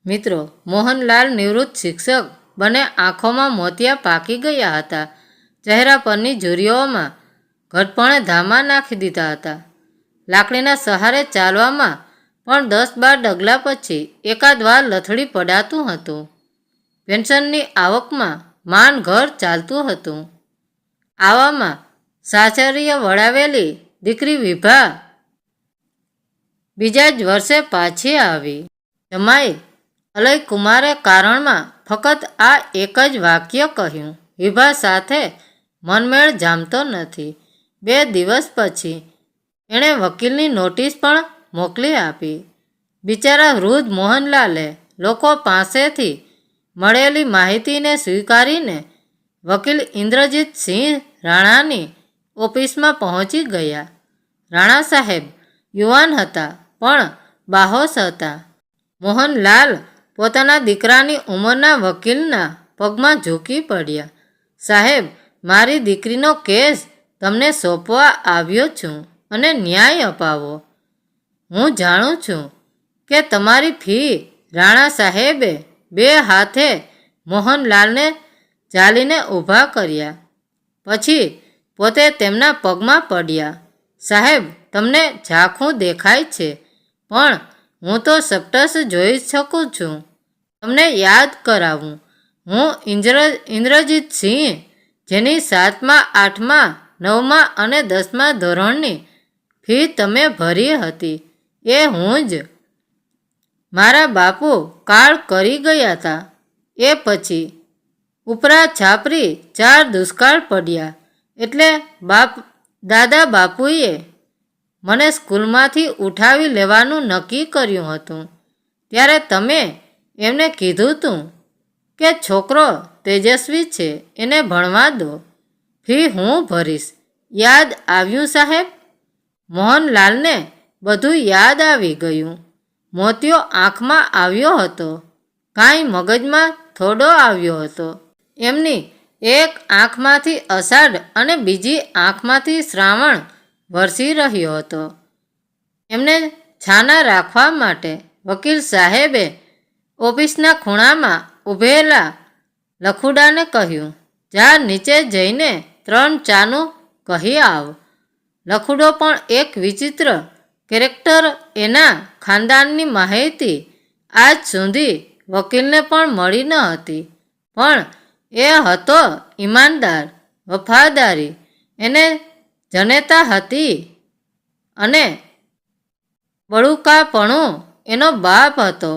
મિત્રો, મોહનલાલ નિવૃત્ત શિક્ષક બંને આંખોમાં મોતિયા પાકી ગયા હતા. ચહેરા પરની ઝુરીઓમાં ઘટપણે ધામા નાખી દીધા હતા. લાકડીના સહારે ચાલવામાં પણ 10-12 ડગલા પછી એકાદ વાર લથડી પડાતું હતું. પેન્શનની આવકમાં માંડ ઘર ચાલતું હતું. આવામાં સાસરીએ વળાવેલી દીકરી વિભા બીજા જ વર્ષે પાછી આવી. જમાઈ અલયકુમારે કારણમાં ફક્ત આ એક જ વાક્ય કહ્યું, વિભા સાથે મનમેળ જામતો નથી. 2 દિવસ પછી એણે વકીલની નોટિસ પણ મોકલી આપી. બિચારા વૃદ્ધ મોહનલાલે લોકો પાસેથી મળેલી માહિતીને સ્વીકારીને વકીલ ઇન્દ્રજીતસિંહ રાણાની ઓફિસમાં પહોંચી ગયા. રાણા સાહેબ યુવાન હતા પણ બાહોશ હતા. મોહનલાલ પોતાના દીકરાની ઉંમરના વકીલના પગમાં ઝૂકી પડ્યા. સાહેબ, મારી દીકરીનો કેસ તમને સોંપવા આવ્યો છું અને ન્યાય અપાવો. હું જાણું છું કે તમારી ફી. રાણા સાહેબે 2 હાથે મોહનલાલને ઝાલીને ઊભા કર્યા. પછી પોતે તેમના પગમાં પડ્યા. સાહેબ, તમને ઝાંખું દેખાય છે પણ હું તો સ્પષ્ટ જોઈ શકું છું. તમને યાદ કરાવું, હું ઇન્દ્રજીતસિંહ, જેની 7મા, 8મા, 9મા અને 10મા ધોરણની ફી તમે ભરી હતી, એ હું જ. મારા બાપુ કાળ કરી ગયા હતા. એ પછી ઉપરા છાપરી 4 દુષ્કાળ પડ્યા એટલે દાદા બાપુએ મને સ્કૂલમાંથી ઉઠાવી લેવાનું નક્કી કર્યું હતું. ત્યારે તમે એમને કીધું હતું કે છોકરો તેજસ્વી છે, એને ભણવા દો, ફી હું ભરીશ. યાદ આવ્યું સાહેબ? મોહનલાલને બધું યાદ આવી ગયું. મોતિયો આંખમાં આવ્યો હતો, કાંઈ મગજમાં થોડો આવ્યો હતો. એમની એક આંખમાંથી અષાઢ અને બીજી આંખમાંથી શ્રાવણ વરસી રહ્યો હતો. એમને છાના રાખવા માટે વકીલ સાહેબે ઓફિસના ખૂણામાં ઊભેલા લખુડાને કહ્યું, જા નીચે જઈને 3 ચાનું કહી આવ. લખુડો પણ એક વિચિત્ર કેરેક્ટર. એના ખાનદાનની માહિતી આજ સુધી વકીલને પણ મળી ન હતી, પણ એ હતો ઈમાનદાર, વફાદારી એને જનેતા હતી અને બળુકાપણું એનો બાપ હતો.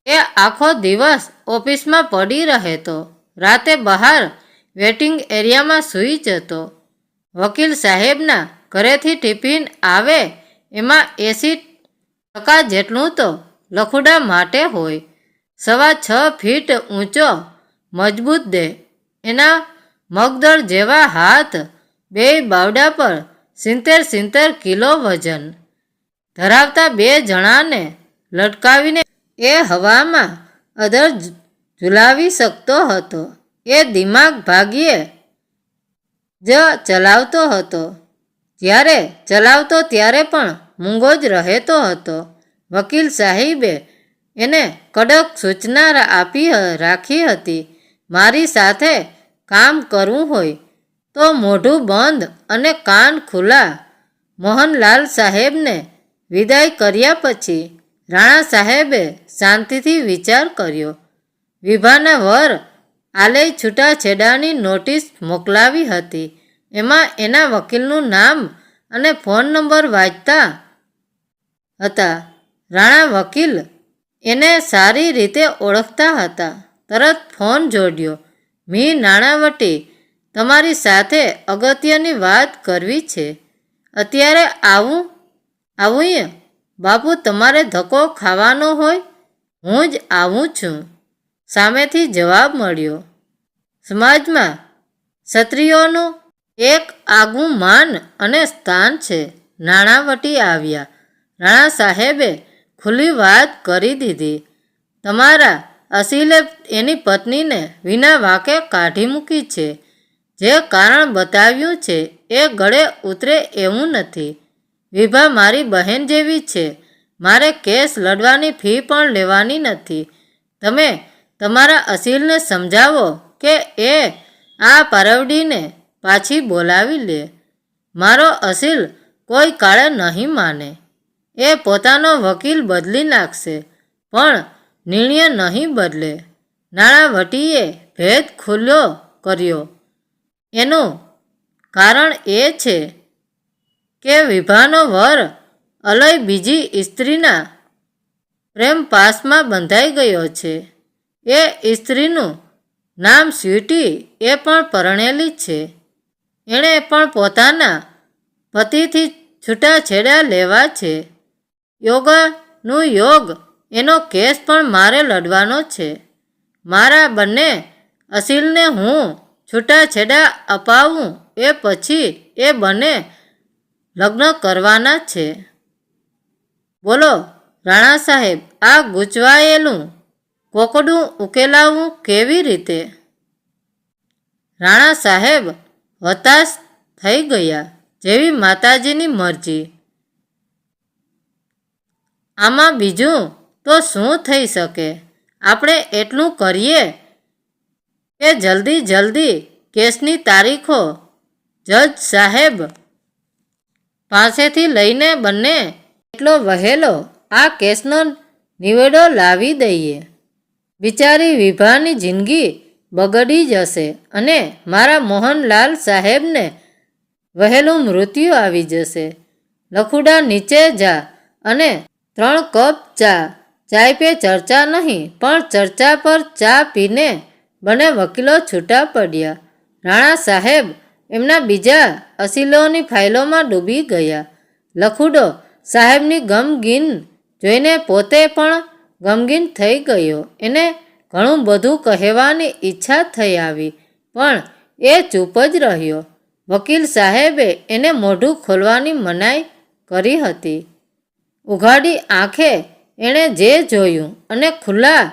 એ આખો દિવસ ઓફિસમાં પડી રહેતો, રાતે બહાર વેઇટિંગ એરિયામાં સૂઈ જતો. વકીલ સાહેબના ઘરેથી ટિફિન આવે એમાં 80% જેટલું તો લખુડા માટે હોય. 6.25 ફીટ ઊંચો, મજબૂત દેહ, એના મગદળ જેવા હાથ, 2 બાવડા પર 70 કિલો વજન ધરાવતા 2 જણાને લટકાવીને એ હવામાં અધર ઝુલાવી શકતો હતો. એ દિમાગ ભાગ્યે જ ચલાવતો હતો. જ્યારે ચલાવતો ત્યારે પણ મૂંગો જ રહેતો હતો. વકીલ સાહેબે એને કડક સૂચના આપી રાખી હતી, મારી સાથે કામ કરવું હોય તો મોઢું બંધ અને કાન ખુલ્લા. મોહનલાલ સાહેબને વિદાય કર્યા પછી રાણા સાહેબે શાંતિથી વિચાર કર્યો. વિભાના વર આલેય છૂટાછેડાની નોટિસ મોકલાવી હતી. એમાં એના વકીલનું નામ અને ફોન નંબર વાંચતા હતા. રાણા વકીલ એને સારી રીતે ઓળખતા હતા. તરત ફોન જોડ્યો. મી નાણાવટી, તમારી સાથે અગત્યની વાત કરવી છે. અત્યારે આવું? બાપુ, તમારે ધક્કો ખાવાનો હોય? હું જ આવું છું, સામેથી જવાબ મળ્યો. સમાજમાં ક્ષત્રિયોનું એક આગવું માન અને સ્થાન છે. નાણાવટી આવ્યા. રાણા સાહેબે ખુલ્લી વાત કરી દીધી. તમારા અસીલે એની પત્નીને વિના વાંકે કાઢી મૂકી છે. જે કારણ બતાવ્યું છે એ ગળે ઉતરે એવું નથી. વિભા મારી બહેન જેવી છે મારે કેસ લડવાની ફી પણ લેવાની નથી. તમે તમારા અસીલને સમજાવો કે એ આ પારવડીને પાછી બોલાવી લે. મારો અસીલ કોઈ કાળે નહીં માને. એ પોતાનો વકીલ બદલી નાખશે, પણ નિર્ણય નહીં બદલે. નાણાવટીએ ભેદ ખુલ્લો કર્યો. એનું કારણ એ છે કે વિભાનો વર અલય બીજી સ્ત્રીના પ્રેમ પાસમાં બંધાઈ ગયો છે. એ સ્ત્રીનું નામ સ્વીટી, એ પણ પરણેલી છે. એણે પણ પોતાના પતિથી છૂટાછેડા લેવા છે. યોગાનું યોગ, એનો કેસ પણ મારે લડવાનો છે. મારા બંને અસીલને હું છૂટાછેડા અપાવું એ પછી એ બંને લગ્ન કરવાના છે. બોલો રાણા સાહેબ, આ ગૂંચવાયેલું કોકડું ઉકેલાવવું કેવી રીતે? રાણા સાહેબ હતાશ થઈ ગયા. જેવી માતાજીની મરજી. આમાં બીજું તો શું થઈ શકે? આપણે એટલું કરીએ કે જલ્દી કેસની તારીખો જજ સાહેબ પાસેથી લઈને બંને એટલો વહેલો આ કેસનો નિવેડો લાવી દઈએ. બિચારી વિભાની જિંદગી બગડી જશે અને મારા મોહનલાલ સાહેબને વહેલું મૃત્યુ આવી જશે. લખુડા, નીચે જા અને 3 કપ ચા. ચાય પે ચર્ચા નહીં, પણ ચર્ચા પર ચા પીને બંને વકીલો છૂટા પડ્યા. રાણા સાહેબ એમના બીજા અસીલોની ફાઇલોમાં ડૂબી ગયા. લખુડો સાહેબની ગમગીન જોઈને પોતે પણ ગમગીન થઈ ગયો. એને ઘણું બધું કહેવાની ઈચ્છા થઈ આવી, પણ એ ચૂપ જ રહ્યો. વકીલ સાહેબે એને મોઢું ખોલવાની મનાઈ કરી હતી. ઉઘાડી આંખે એણે જે જોયું અને ખુલ્લા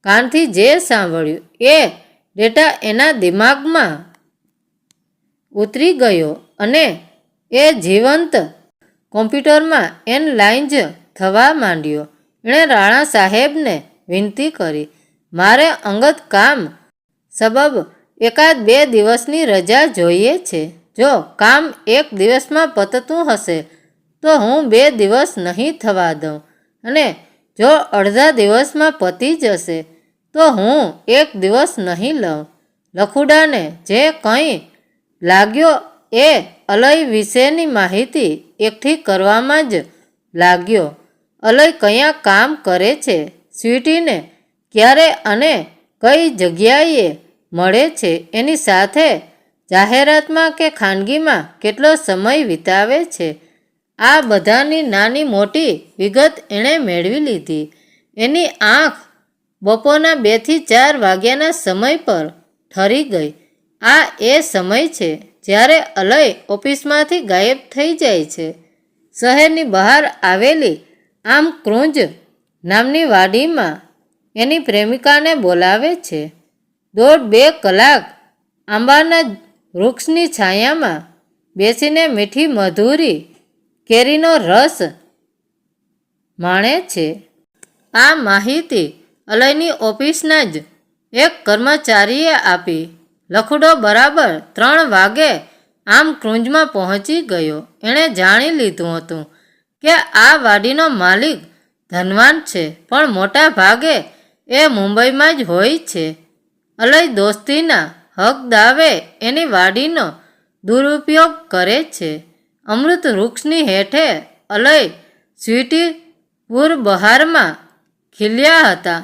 કાનથી જે સાંભળ્યું એ ડેટા એના દિમાગમાં ઉતરી ગયો અને એ જીવંત કોમ્પ્યુટરમાં એનલાઇઝ થવા માંડ્યો. એણે રાણા સાહેબને વિનંતી કરી, મારે અંગત કામ સબબ 1-2 દિવસની રજા જોઈએ છે. જો કામ 1 દિવસમાં પતતું હશે તો હું 2 દિવસ નહીં થવા દઉં, અને જો અડધા દિવસમાં પતી જશે તો હું 1 દિવસ નહીં લઉં. લખુડાને જે કંઈ લાગ્યો એ અલય વિશેની માહિતી એકઠી કરવામાં જ લાગ્યો. અલય કયા કામ કરે છે, સ્વીટીને ક્યારે અને કઈ જગ્યાએ મળે છે, એની સાથે જાહેરાતમાં કે ખાનગીમાં કેટલો સમય વિતાવે છે, આ બધાની નાની મોટી વિગત એણે મેળવી લીધી. એની આંખ બપોરના 2 થી 4 વાગ્યાના સમય પર ઠરી ગઈ. આ એ સમય છે જ્યારે અલય ઓફિસમાંથી ગાયબ થઈ જાય છે. શહેરની બહાર આવેલી આમ ક્રુંજ નામની વાડીમાં એની પ્રેમિકાને બોલાવે છે. 1.5-2 કલાક આંબાના વૃક્ષની છાયામાં બેસીને મીઠી મધુરી કેરીનો રસ માણે છે. આ માહિતી અલયની ઓફિસના જ એક કર્મચારીએ આપી. લખુડો બરાબર 3 વાગે આમ ક્રુંજમાં પહોંચી ગયો. એણે જાણી લીધું હતું કે આ વાડીનો માલિક ધનવાન છે, પણ મોટા ભાગે એ મુંબઈમાં જ હોય છે. અલય દોસ્તીના હક દાવે એની વાડીનો દુરુપયોગ કરે છે. અમૃત વૃક્ષની હેઠે અલય સ્વીટી પૂર બહારમાં ખીલ્યા હતા.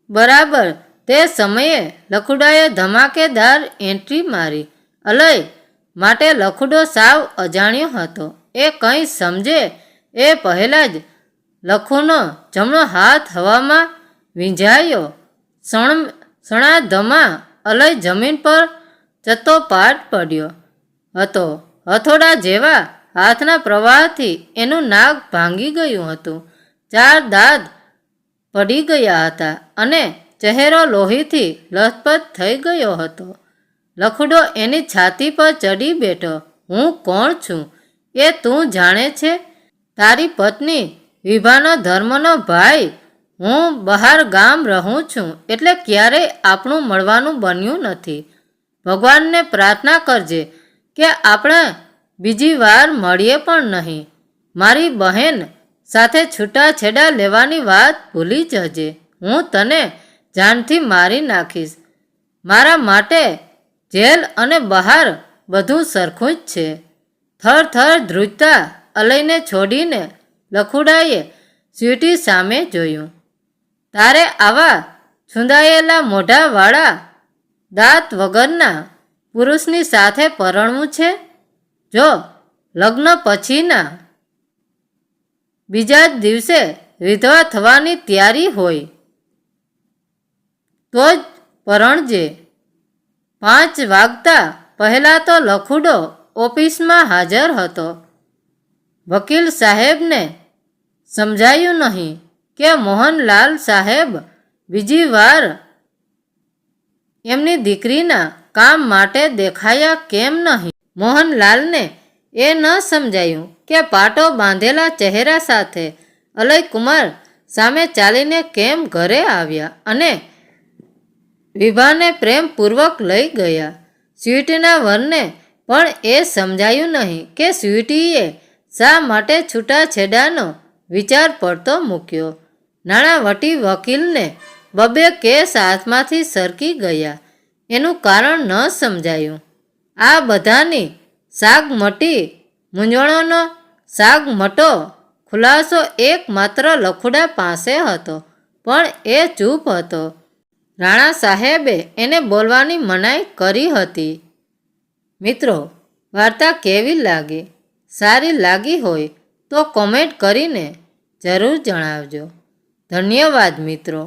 બરાબર તે સમયે લખુડાએ ધમાકેદાર એન્ટ્રી મારી. અલય માટે લખુડો સાવ અજાણ્યો હતો. એ કંઈ સમજે એ પહેલાં જ લખુનો જમણો હાથ હવામાં વીંઝાયો. સણાધમાં અલય જમીન પર ચત્તોપાટ પડ્યો હતો. હથોડા જેવા હાથના પ્રવાહથી એનું નાક ભાંગી ગયું હતું. 4 દાંત પડી ગયા હતા અને ચહેરો લોહીથી લથપથ થઈ ગયો હતો. લખુડો એની છાતી પર ચડી બેઠો. હું કોણ છું એ તું જાણે છે? તારી પત્ની વિભાનો ધર્મનો ભાઈ, હું બહાર ગામ રહું છું એટલે ક્યારેય આપણું મળવાનું બન્યું નથી. ભગવાનને પ્રાર્થના કરજે કે આપણે બીજી વાર મળીએ પણ નહીં. મારી બહેન સાથે છૂટાછેડા લેવાની વાત ભૂલી જજે. હું તને જાનથી મારી નાખીશ. મારા માટે જેલ અને બહાર બધું સરખું જ છે. થર થર ધ્રુજતા અલયને છોડીને લખુડાએ સ્વીટી સામે જોયું. તારે આવા છૂંદાયેલા મોઢાવાળા દાંત વગરના પુરુષની સાથે પરણવું છે? જો લગ્ન પછીના બીજા જ દિવસે વિધવા થવાની તૈયારી હોય તો જ પરણજે. 5 વાગતા પહેલાં તો લખુડો ઓફિસમાં હાજર હતો. વકીલ સાહેબને સમજાયું નહીં કે મોહનલાલ સાહેબ બીજી વાર એમની દીકરીના કામ માટે દેખાયા કેમ નહીં. મોહનલાલને એ ન સમજાયું કે પાટો બાંધેલા ચહેરા સાથે અલયકુમાર સામે ચાલીને કેમ ઘરે આવ્યા અને વિભાને પ્રેમપૂર્વક લઈ ગયા. સ્વીટીના વરને પણ એ સમજાયું નહીં કે સ્વીટીએ શા માટે છૂટાછેડાનો વિચાર પડતો મૂક્યો. નાણાવટી વકીલને 2 કેસ હાથમાંથી સરકી ગયા. એનું કારણ ન સમજાયું. આ બધાની સાગમટી મૂંઝવણોનો સાગમટો ખુલાસો એકમાત્ર લખુડા પાસે હતો, પણ એ ચૂપ હતો. રાણા સાહેબે એને બોલવાની મનાઈ કરી હતી. મિત્રો, વાર્તા કેવી લાગી? સારી લાગી હોય તો કોમેન્ટ કરીને જરૂર જણાવજો. ધન્યવાદ મિત્રો.